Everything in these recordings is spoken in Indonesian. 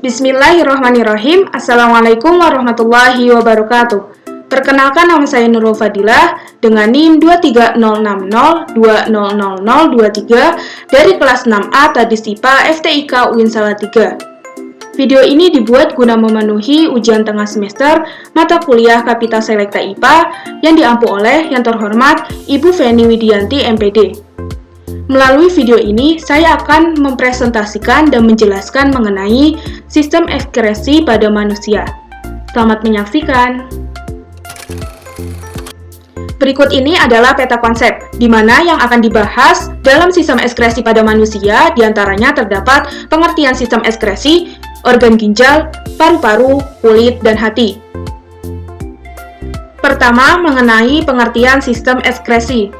Bismillahirrahmanirrahim. Assalamualaikum warahmatullahi wabarakatuh. Perkenalkan, nama saya Nurul Fadilah dengan NIM 23060200023 dari kelas 6A Tadis IPA FTIK UIN Salatiga. Video ini dibuat guna memenuhi ujian tengah semester mata kuliah Kapita Selekta IPA yang diampu oleh yang terhormat Ibu Feni Widianti MPD. Melalui video ini, saya akan mempresentasikan dan menjelaskan mengenai sistem ekskresi pada manusia. Selamat menyaksikan. Berikut ini adalah peta konsep, di mana yang akan dibahas dalam sistem ekskresi pada manusia, diantaranya terdapat pengertian sistem ekskresi, organ ginjal, paru-paru, kulit, dan hati. Pertama, mengenai pengertian sistem ekskresi.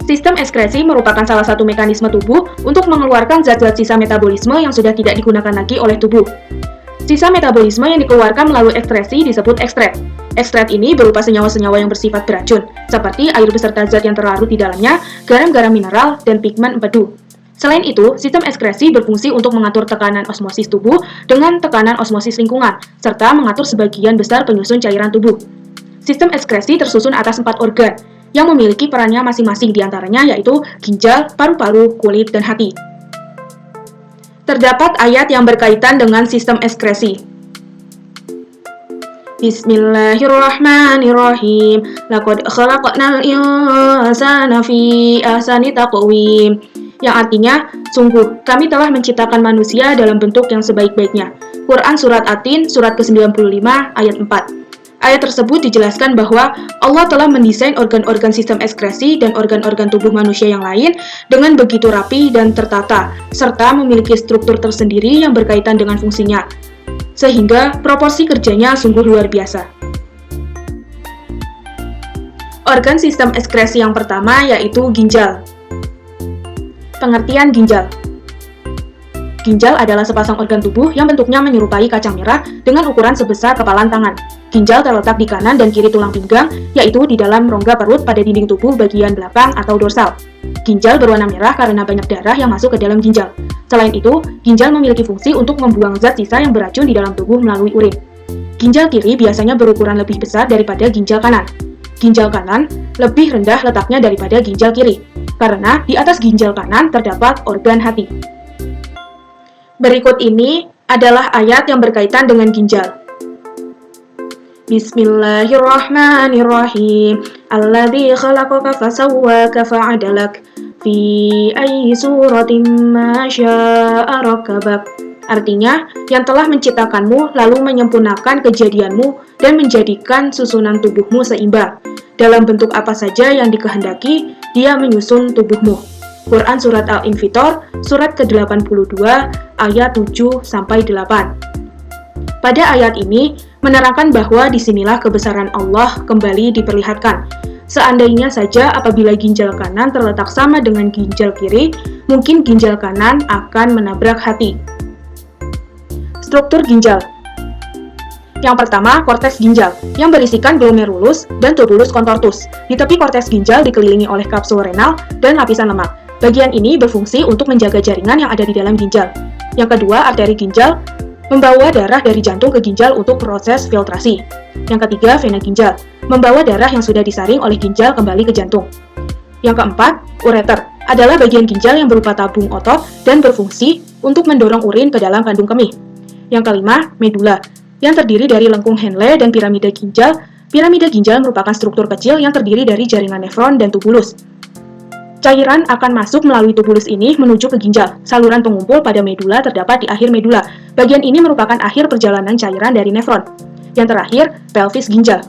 Sistem ekskresi merupakan salah satu mekanisme tubuh untuk mengeluarkan zat-zat sisa metabolisme yang sudah tidak digunakan lagi oleh tubuh. Sisa metabolisme yang dikeluarkan melalui ekskresi disebut ekstret. Ekstret ini berupa senyawa-senyawa yang bersifat beracun, seperti air beserta zat yang terlarut di dalamnya, garam-garam mineral, dan pigmen empedu. Selain itu, sistem ekskresi berfungsi untuk mengatur tekanan osmosis tubuh dengan tekanan osmosis lingkungan, serta mengatur sebagian besar penyusun cairan tubuh. Sistem ekskresi tersusun atas 4 organ, yang memiliki perannya masing-masing diantaranya yaitu ginjal, paru-paru, kulit, dan hati. Terdapat ayat yang berkaitan dengan sistem ekskresi. Bismillahirrahmanirrahim. Laqad khalaqnal insana fi ahsani taqwim. Yang artinya, sungguh kami telah menciptakan manusia dalam bentuk yang sebaik-baiknya. Quran Surat At-Tin, surat ke-95, ayat 4. Ayat tersebut dijelaskan bahwa Allah telah mendesain organ-organ sistem ekskresi dan organ-organ tubuh manusia yang lain dengan begitu rapi dan tertata, serta memiliki struktur tersendiri yang berkaitan dengan fungsinya, sehingga proporsi kerjanya sungguh luar biasa. Organ sistem ekskresi yang pertama yaitu ginjal. Pengertian ginjal. Ginjal adalah sepasang organ tubuh yang bentuknya menyerupai kacang merah dengan ukuran sebesar kepalan tangan. Ginjal terletak di kanan dan kiri tulang pinggang, yaitu di dalam rongga perut pada dinding tubuh bagian belakang atau dorsal. Ginjal berwarna merah karena banyak darah yang masuk ke dalam ginjal. Selain itu, ginjal memiliki fungsi untuk membuang zat sisa yang beracun di dalam tubuh melalui urin. Ginjal kiri biasanya berukuran lebih besar daripada ginjal kanan. Ginjal kanan lebih rendah letaknya daripada ginjal kiri, karena di atas ginjal kanan terdapat organ hati. Berikut ini adalah ayat yang berkaitan dengan ginjal. Bismillahirrahmanirrahim. Alladzi khalaqaka fasawwaka fa'adalak fi ayyi suratin ma syaa rakkabak. Artinya, yang telah menciptakanmu lalu menyempurnakan kejadianmu dan menjadikan susunan tubuhmu seimbang. Dalam bentuk apa saja yang dikehendaki, dia menyusun tubuhmu. Quran Surat Al-Infitor, surat ke-82, ayat 7-8. Pada ayat ini, menerangkan bahwa disinilah kebesaran Allah kembali diperlihatkan. Seandainya saja apabila ginjal kanan terletak sama dengan ginjal kiri, mungkin ginjal kanan akan menabrak hati. Struktur ginjal. Yang pertama, korteks ginjal, yang berisikan glomerulus dan tubulus contortus. Di tepi korteks ginjal dikelilingi oleh kapsul renal dan lapisan lemak. Bagian ini berfungsi untuk menjaga jaringan yang ada di dalam ginjal. Yang kedua, arteri ginjal, membawa darah dari jantung ke ginjal untuk proses filtrasi. Yang ketiga, vena ginjal, membawa darah yang sudah disaring oleh ginjal kembali ke jantung. Yang keempat, ureter, adalah bagian ginjal yang berupa tabung otot dan berfungsi untuk mendorong urin ke dalam kandung kemih. Yang kelima, medula, yang terdiri dari lengkung Henle dan piramida ginjal. Piramida ginjal merupakan struktur kecil yang terdiri dari jaringan nefron dan tubulus. Cairan akan masuk melalui tubulus ini menuju ke ginjal. Saluran pengumpul pada medula terdapat di akhir medula. Bagian ini merupakan akhir perjalanan cairan dari nefron. Yang terakhir, pelvis ginjal,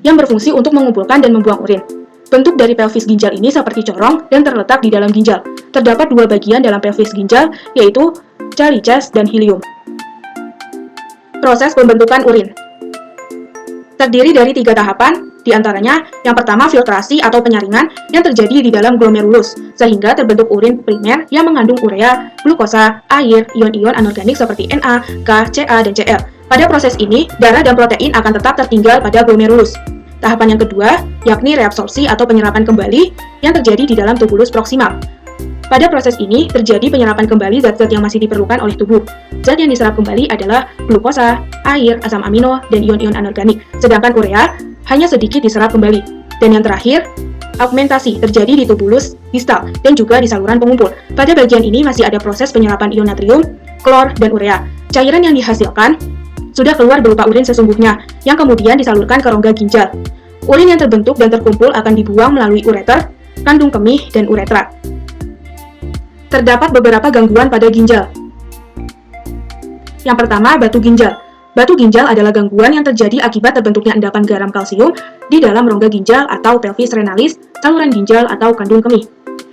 yang berfungsi untuk mengumpulkan dan membuang urin. Bentuk dari pelvis ginjal ini seperti corong dan terletak di dalam ginjal. Terdapat 2 bagian dalam pelvis ginjal, yaitu calyces dan helium. Proses pembentukan urin terdiri dari 3 tahapan, di antaranya yang pertama filtrasi atau penyaringan yang terjadi di dalam glomerulus, sehingga terbentuk urin primer yang mengandung urea, glukosa, air, ion-ion anorganik seperti Na, K, Ca, dan Cl. Pada proses ini, darah dan protein akan tetap tertinggal pada glomerulus. Tahapan yang kedua, yakni reabsorpsi atau penyerapan kembali yang terjadi di dalam tubulus proksimal. Pada proses ini, terjadi penyerapan kembali zat-zat yang masih diperlukan oleh tubuh. Zat yang diserap kembali adalah glukosa, air, asam amino, dan ion-ion anorganik, sedangkan urea hanya sedikit diserap kembali. Dan yang terakhir, augmentasi terjadi di tubulus distal dan juga di saluran pengumpul. Pada bagian ini masih ada proses penyerapan ion natrium, klor, dan urea. Cairan yang dihasilkan sudah keluar berupa urin sesungguhnya, yang kemudian disalurkan ke rongga ginjal. Urin yang terbentuk dan terkumpul akan dibuang melalui ureter, kandung kemih, dan uretra. Terdapat beberapa gangguan pada ginjal. Yang pertama, batu ginjal. Batu ginjal adalah gangguan yang terjadi akibat terbentuknya endapan garam kalsium di dalam rongga ginjal atau pelvis renalis, saluran ginjal, atau kandung kemih.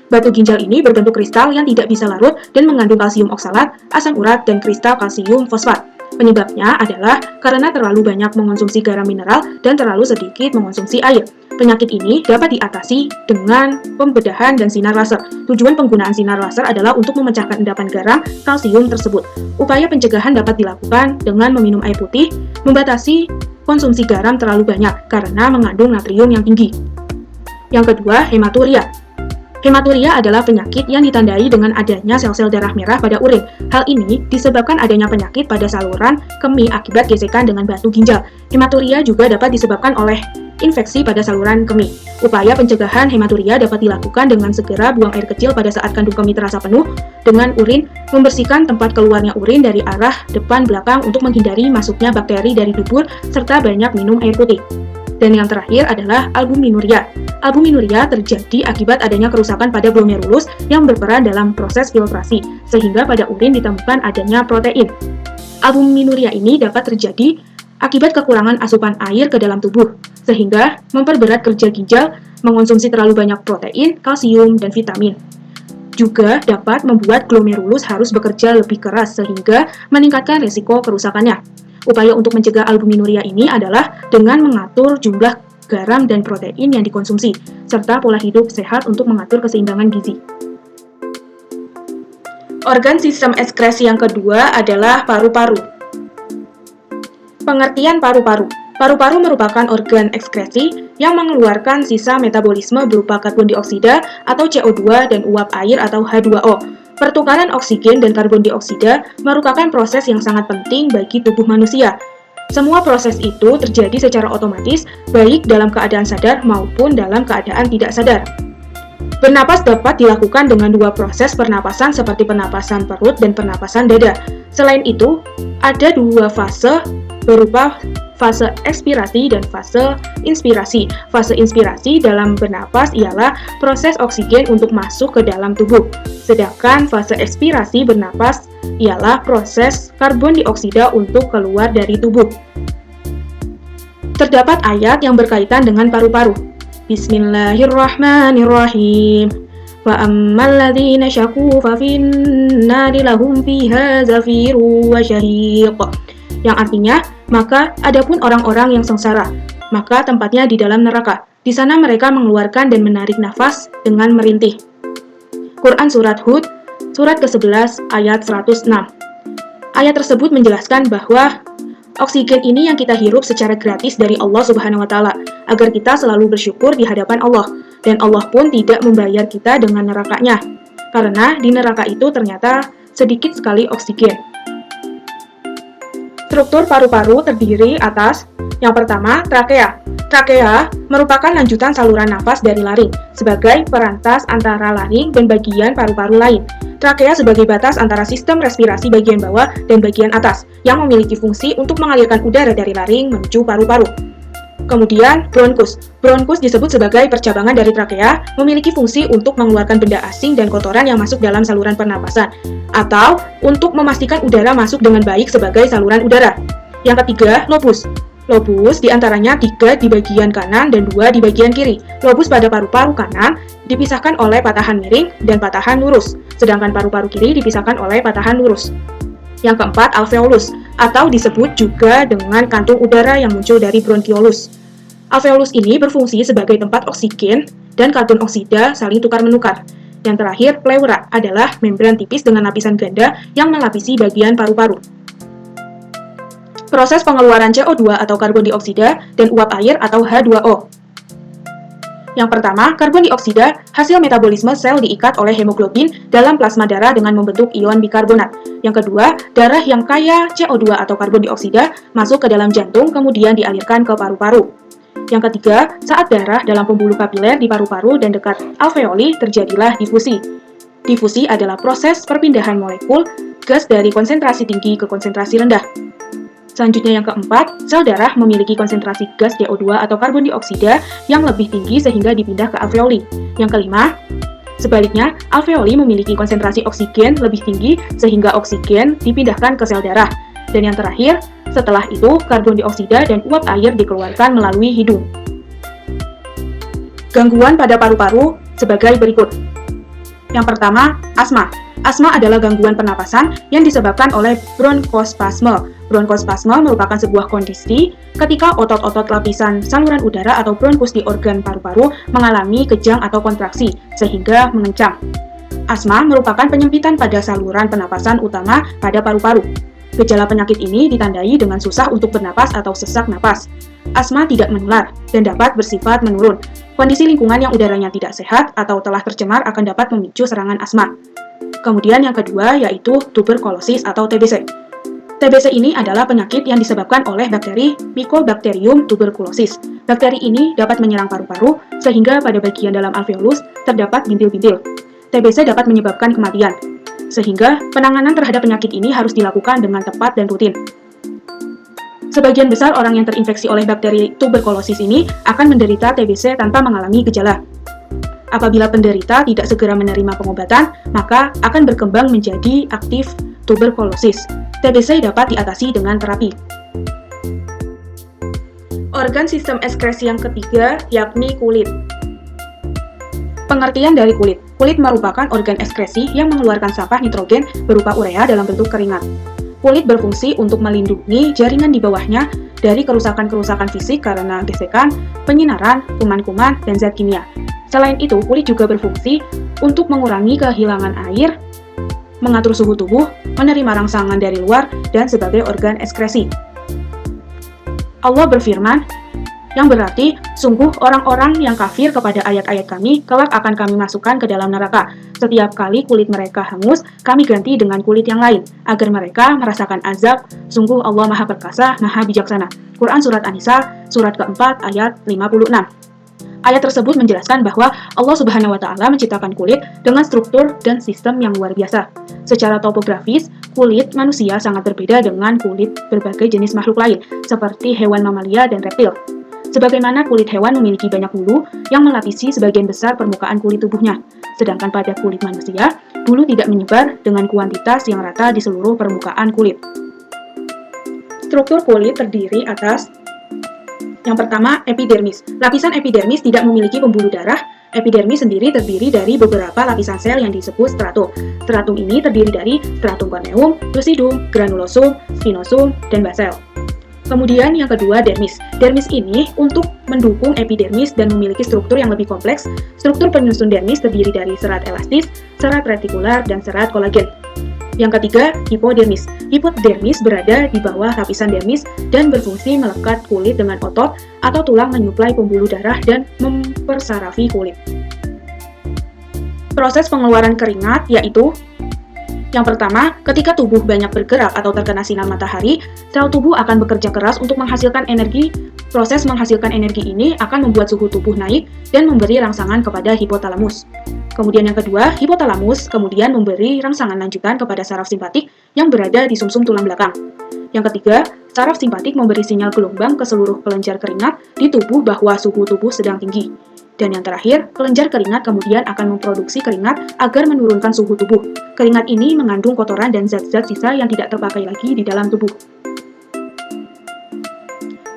Batu ginjal ini berbentuk kristal yang tidak bisa larut dan mengandung kalsium oksalat, asam urat, dan kristal kalsium fosfat. Penyebabnya adalah karena terlalu banyak mengonsumsi garam mineral dan terlalu sedikit mengonsumsi air. Penyakit ini dapat diatasi dengan pembedahan dan sinar laser. Tujuan penggunaan sinar laser adalah untuk memecahkan endapan garam kalsium tersebut. Upaya pencegahan dapat dilakukan dengan meminum air putih, membatasi konsumsi garam terlalu banyak karena mengandung natrium yang tinggi. Yang kedua, hematuria. Hematuria adalah penyakit yang ditandai dengan adanya sel-sel darah merah pada urin. Hal ini disebabkan adanya penyakit pada saluran kemih akibat gesekan dengan batu ginjal. Hematuria juga dapat disebabkan oleh infeksi pada saluran kemih. Upaya pencegahan hematuria dapat dilakukan dengan segera buang air kecil pada saat kandung kemih terasa penuh dengan urin, membersihkan tempat keluarnya urin dari arah depan belakang untuk menghindari masuknya bakteri dari dubur, serta banyak minum air putih. Dan yang terakhir adalah albuminuria. Albuminuria terjadi akibat adanya kerusakan pada glomerulus yang berperan dalam proses filtrasi, sehingga pada urin ditemukan adanya protein. Albuminuria ini dapat terjadi akibat kekurangan asupan air ke dalam tubuh, sehingga memperberat kerja ginjal, mengonsumsi terlalu banyak protein, kalsium, dan vitamin. Juga dapat membuat glomerulus harus bekerja lebih keras, sehingga meningkatkan risiko kerusakannya. Upaya untuk mencegah albuminuria ini adalah dengan mengatur jumlah garam dan protein yang dikonsumsi, serta pola hidup sehat untuk mengatur keseimbangan gizi. Organ sistem ekskresi yang kedua adalah paru-paru. Pengertian paru-paru. Paru-paru merupakan organ ekskresi yang mengeluarkan sisa metabolisme berupa karbon dioksida atau CO2 dan uap air atau H2O. Pertukaran oksigen dan karbon dioksida merupakan proses yang sangat penting bagi tubuh manusia. Semua proses itu terjadi secara otomatis, baik dalam keadaan sadar maupun dalam keadaan tidak sadar. Bernapas dapat dilakukan dengan dua proses pernapasan seperti pernapasan perut dan pernapasan dada. Selain itu, ada dua fase berupa fase ekspirasi dan fase inspirasi. Fase inspirasi dalam bernapas ialah proses oksigen untuk masuk ke dalam tubuh. Sedangkan fase ekspirasi bernapas ialah proses karbon dioksida untuk keluar dari tubuh. Terdapat ayat yang berkaitan dengan paru-paru. Bismillahirrahmanirrahim. Wa ammal ladzina syaqu fa finnari lahum fiha zafirun wa syahiq. Yang artinya, maka adapun orang-orang yang sengsara, maka tempatnya di dalam neraka. Di sana mereka mengeluarkan dan menarik nafas dengan merintih. Quran Surat Hud, surat ke-11, ayat 106. Ayat tersebut menjelaskan bahwa oksigen ini yang kita hirup secara gratis dari Allah Subhanahu wa Ta'ala, agar kita selalu bersyukur di hadapan Allah, dan Allah pun tidak membayar kita dengan nerakanya, karena di neraka itu ternyata sedikit sekali oksigen. Struktur paru-paru terdiri atas yang pertama, trakea. Trakea merupakan lanjutan saluran nafas dari laring, sebagai perantas antara laring dan bagian paru-paru lain. Trakea sebagai batas antara sistem respirasi bagian bawah dan bagian atas, yang memiliki fungsi untuk mengalirkan udara dari laring menuju paru-paru. Kemudian, bronkus. Bronkus disebut sebagai percabangan dari trakea, memiliki fungsi untuk mengeluarkan benda asing dan kotoran yang masuk dalam saluran pernapasan, atau untuk memastikan udara masuk dengan baik sebagai saluran udara. Yang ketiga, lobus. Lobus diantaranya 3 di bagian kanan dan 2 di bagian kiri. Lobus pada paru-paru kanan dipisahkan oleh patahan miring dan patahan lurus, sedangkan paru-paru kiri dipisahkan oleh patahan lurus. Yang keempat, alveolus, atau disebut juga dengan kantung udara yang muncul dari bronkiolus. Alveolus ini berfungsi sebagai tempat oksigen dan karbon oksida saling tukar-menukar. Yang terakhir, pleura adalah membran tipis dengan lapisan ganda yang melapisi bagian paru-paru. Proses pengeluaran CO2 atau karbon dioksida dan uap air atau H2O. Yang pertama, karbon dioksida, hasil metabolisme sel diikat oleh hemoglobin dalam plasma darah dengan membentuk ion bikarbonat. Yang kedua, darah yang kaya CO2 atau karbon dioksida masuk ke dalam jantung kemudian dialirkan ke paru-paru. Yang ketiga, saat darah dalam pembuluh kapiler di paru-paru dan dekat alveoli terjadilah difusi. Difusi adalah proses perpindahan molekul gas dari konsentrasi tinggi ke konsentrasi rendah. Selanjutnya yang keempat, sel darah memiliki konsentrasi gas CO2 atau karbon dioksida yang lebih tinggi sehingga dipindah ke alveoli. Yang kelima, sebaliknya, alveoli memiliki konsentrasi oksigen lebih tinggi sehingga oksigen dipindahkan ke sel darah. Dan yang terakhir, setelah itu karbon dioksida dan uap air dikeluarkan melalui hidung. Gangguan pada paru-paru sebagai berikut. Yang pertama, asma. Asma adalah gangguan pernapasan yang disebabkan oleh bronkospasme. Bronkospasme merupakan sebuah kondisi ketika otot-otot lapisan saluran udara atau bronkus di organ paru-paru mengalami kejang atau kontraksi, sehingga mengencang. Asma merupakan penyempitan pada saluran pernapasan utama pada paru-paru. Gejala penyakit ini ditandai dengan susah untuk bernapas atau sesak napas. Asma tidak menular dan dapat bersifat menurun. Kondisi lingkungan yang udaranya tidak sehat atau telah tercemar akan dapat memicu serangan asma. Kemudian yang kedua yaitu tuberkulosis atau TBC. TBC ini adalah penyakit yang disebabkan oleh bakteri Mycobacterium tuberculosis. Bakteri ini dapat menyerang paru-paru sehingga pada bagian dalam alveolus terdapat bintil-bintil. TBC dapat menyebabkan kematian, sehingga penanganan terhadap penyakit ini harus dilakukan dengan tepat dan rutin. Sebagian besar orang yang terinfeksi oleh bakteri tuberkulosis ini akan menderita TBC tanpa mengalami gejala. Apabila penderita tidak segera menerima pengobatan, maka akan berkembang menjadi aktif tuberkulosis. TBC dapat diatasi dengan terapi. Organ sistem ekskresi yang ketiga yakni kulit. Pengertian dari kulit. Kulit merupakan organ ekskresi yang mengeluarkan sampah nitrogen berupa urea dalam bentuk keringat. Kulit berfungsi untuk melindungi jaringan di bawahnya dari kerusakan-kerusakan fisik karena gesekan, penyinaran, kuman-kuman, dan zat kimia. Selain itu, kulit juga berfungsi untuk mengurangi kehilangan air, mengatur suhu tubuh, menerima rangsangan dari luar, dan sebagai organ ekskresi. Allah berfirman, yang berarti, sungguh orang-orang yang kafir kepada ayat-ayat kami, kelak akan kami masukkan ke dalam neraka. Setiap kali kulit mereka hangus, kami ganti dengan kulit yang lain, agar mereka merasakan azab. Sungguh Allah Maha Perkasa, Maha Bijaksana. Quran Surat An-Nisa, Surat keempat, ayat 56. Ayat tersebut menjelaskan bahwa Allah Subhanahu wa Ta'ala menciptakan kulit dengan struktur dan sistem yang luar biasa. Secara topografis, kulit manusia sangat berbeda dengan kulit berbagai jenis makhluk lain, seperti hewan mamalia dan reptil. Sebagaimana kulit hewan memiliki banyak bulu yang melapisi sebagian besar permukaan kulit tubuhnya, sedangkan pada kulit manusia, bulu tidak menyebar dengan kuantitas yang rata di seluruh permukaan kulit. Struktur kulit terdiri atas yang pertama, epidermis. Lapisan epidermis tidak memiliki pembuluh darah. Epidermis sendiri terdiri dari beberapa lapisan sel yang disebut stratum. Stratum ini terdiri dari stratum corneum, lucidum, granulosum, spinosum, dan basal. Kemudian yang kedua, dermis. Dermis ini untuk mendukung epidermis dan memiliki struktur yang lebih kompleks. Struktur penyusun dermis terdiri dari serat elastis, serat retikular, dan serat kolagen. Yang ketiga, hipodermis. Hipodermis berada di bawah lapisan dermis dan berfungsi melekat kulit dengan otot atau tulang menyuplai pembuluh darah dan mempersarafi kulit. Proses pengeluaran keringat yaitu yang pertama, ketika tubuh banyak bergerak atau terkena sinar matahari, sel tubuh akan bekerja keras untuk menghasilkan energi. Proses menghasilkan energi ini akan membuat suhu tubuh naik dan memberi rangsangan kepada hipotalamus. Kemudian yang kedua, hipotalamus kemudian memberi rangsangan lanjutan kepada saraf simpatik yang berada di sumsum tulang belakang. Yang ketiga, saraf simpatik memberi sinyal gelombang ke seluruh kelenjar keringat di tubuh bahwa suhu tubuh sedang tinggi. Dan yang terakhir, kelenjar keringat kemudian akan memproduksi keringat agar menurunkan suhu tubuh. Keringat ini mengandung kotoran dan zat-zat sisa yang tidak terpakai lagi di dalam tubuh.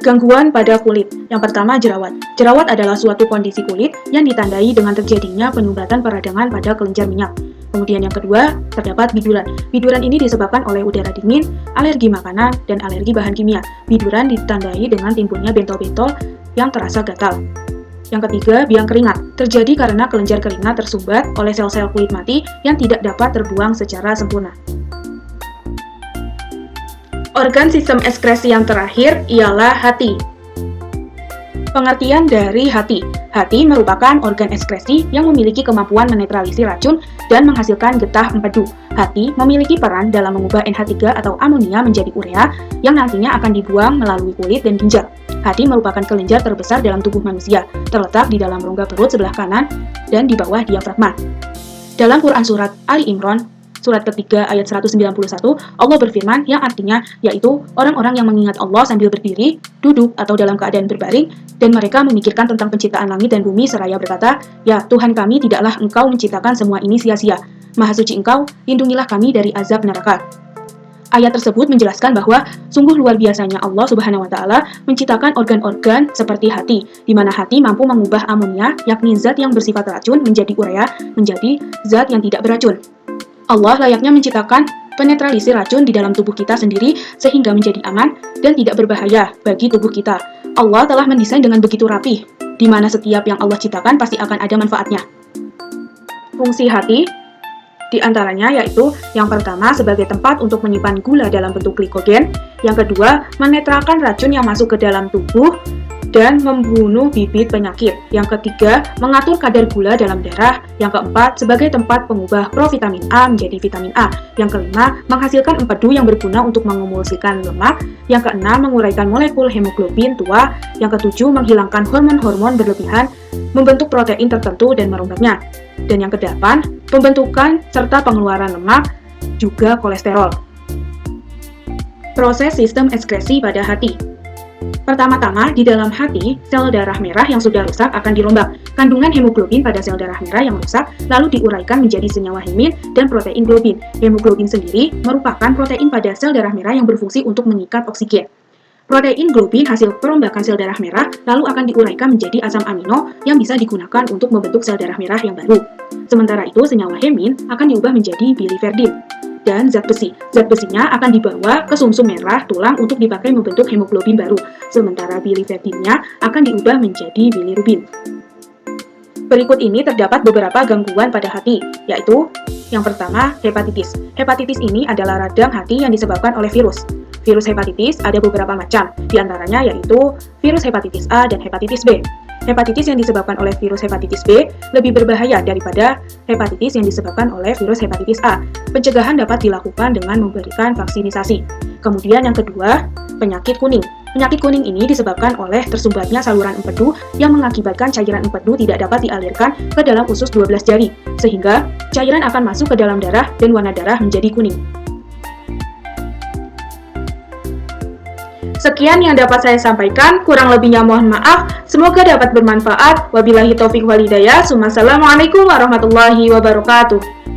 Gangguan pada kulit. Yang pertama, jerawat. Jerawat adalah suatu kondisi kulit yang ditandai dengan terjadinya penyumbatan peradangan pada kelenjar minyak. Kemudian yang kedua, terdapat biduran. Biduran ini disebabkan oleh udara dingin, alergi makanan, dan alergi bahan kimia. Biduran ditandai dengan timbulnya bentol-bentol yang terasa gatal. Yang ketiga, biang keringat. Terjadi karena kelenjar keringat tersumbat oleh sel-sel kulit mati yang tidak dapat terbuang secara sempurna. Organ sistem ekskresi yang terakhir ialah hati. Pengertian dari hati. Hati merupakan organ ekskresi yang memiliki kemampuan menetralisir racun dan menghasilkan getah empedu. Hati memiliki peran dalam mengubah NH3 atau amonia menjadi urea yang nantinya akan dibuang melalui kulit dan ginjal. Hati merupakan kelenjar terbesar dalam tubuh manusia, terletak di dalam rongga perut sebelah kanan dan di bawah diafragma. Dalam Quran Surat Ali Imran, Surat ketiga ayat 191, Allah berfirman yang artinya yaitu orang-orang yang mengingat Allah sambil berdiri, duduk, atau dalam keadaan berbaring, dan mereka memikirkan tentang penciptaan langit dan bumi seraya berkata, ya Tuhan kami, tidaklah Engkau menciptakan semua ini sia-sia. Maha suci Engkau, lindungilah kami dari azab neraka. Ayat tersebut menjelaskan bahwa sungguh luar biasanya Allah Subhanahu wa Ta'ala menciptakan organ-organ seperti hati, di mana hati mampu mengubah amonia, yakni zat yang bersifat racun, menjadi urea, menjadi zat yang tidak beracun. Allah layaknya menciptakan penetralisir racun di dalam tubuh kita sendiri sehingga menjadi aman dan tidak berbahaya bagi tubuh kita. Allah telah mendesain dengan begitu rapi, di mana setiap yang Allah ciptakan pasti akan ada manfaatnya. Fungsi hati di antaranya yaitu yang pertama sebagai tempat untuk menyimpan gula dalam bentuk glikogen, yang kedua menetralkan racun yang masuk ke dalam tubuh dan membunuh bibit penyakit. Yang ketiga, mengatur kadar gula dalam darah. Yang keempat, sebagai tempat pengubah provitamin A menjadi vitamin A. Yang kelima, menghasilkan empedu yang berguna untuk mengemulsikan lemak. Yang keenam, menguraikan molekul hemoglobin tua. Yang ketujuh, menghilangkan hormon-hormon berlebihan, membentuk protein tertentu dan merombaknya. Dan yang kedelapan, pembentukan serta pengeluaran lemak, juga kolesterol. Proses sistem ekskresi pada hati. Pertama-tama, di dalam hati, sel darah merah yang sudah rusak akan dirombak. Kandungan hemoglobin pada sel darah merah yang rusak lalu diuraikan menjadi senyawa hemin dan protein globin. Hemoglobin sendiri merupakan protein pada sel darah merah yang berfungsi untuk mengikat oksigen. Protein globin hasil perombakan sel darah merah lalu akan diuraikan menjadi asam amino yang bisa digunakan untuk membentuk sel darah merah yang baru. Sementara itu, senyawa hemin akan diubah menjadi biliverdin dan zat besi. Zat besinya akan dibawa ke sumsum merah tulang untuk dipakai membentuk hemoglobin baru. Sementara biliverdinnya akan diubah menjadi bilirubin. Berikut ini terdapat beberapa gangguan pada hati, yaitu yang pertama, hepatitis. Hepatitis ini adalah radang hati yang disebabkan oleh virus. Virus hepatitis ada beberapa macam, di antaranya yaitu virus hepatitis A dan hepatitis B. Hepatitis yang disebabkan oleh virus hepatitis B lebih berbahaya daripada hepatitis yang disebabkan oleh virus hepatitis A. Pencegahan dapat dilakukan dengan memberikan vaksinisasi. Kemudian yang kedua, penyakit kuning. Penyakit kuning ini disebabkan oleh tersumbatnya saluran empedu yang mengakibatkan cairan empedu tidak dapat dialirkan ke dalam usus 12 jari, sehingga cairan akan masuk ke dalam darah dan warna darah menjadi kuning. Sekian yang dapat saya sampaikan, kurang lebihnya mohon maaf. Semoga dapat bermanfaat. Wabillahi taufiq wal hidayah. Assalamualaikum warahmatullahi wabarakatuh.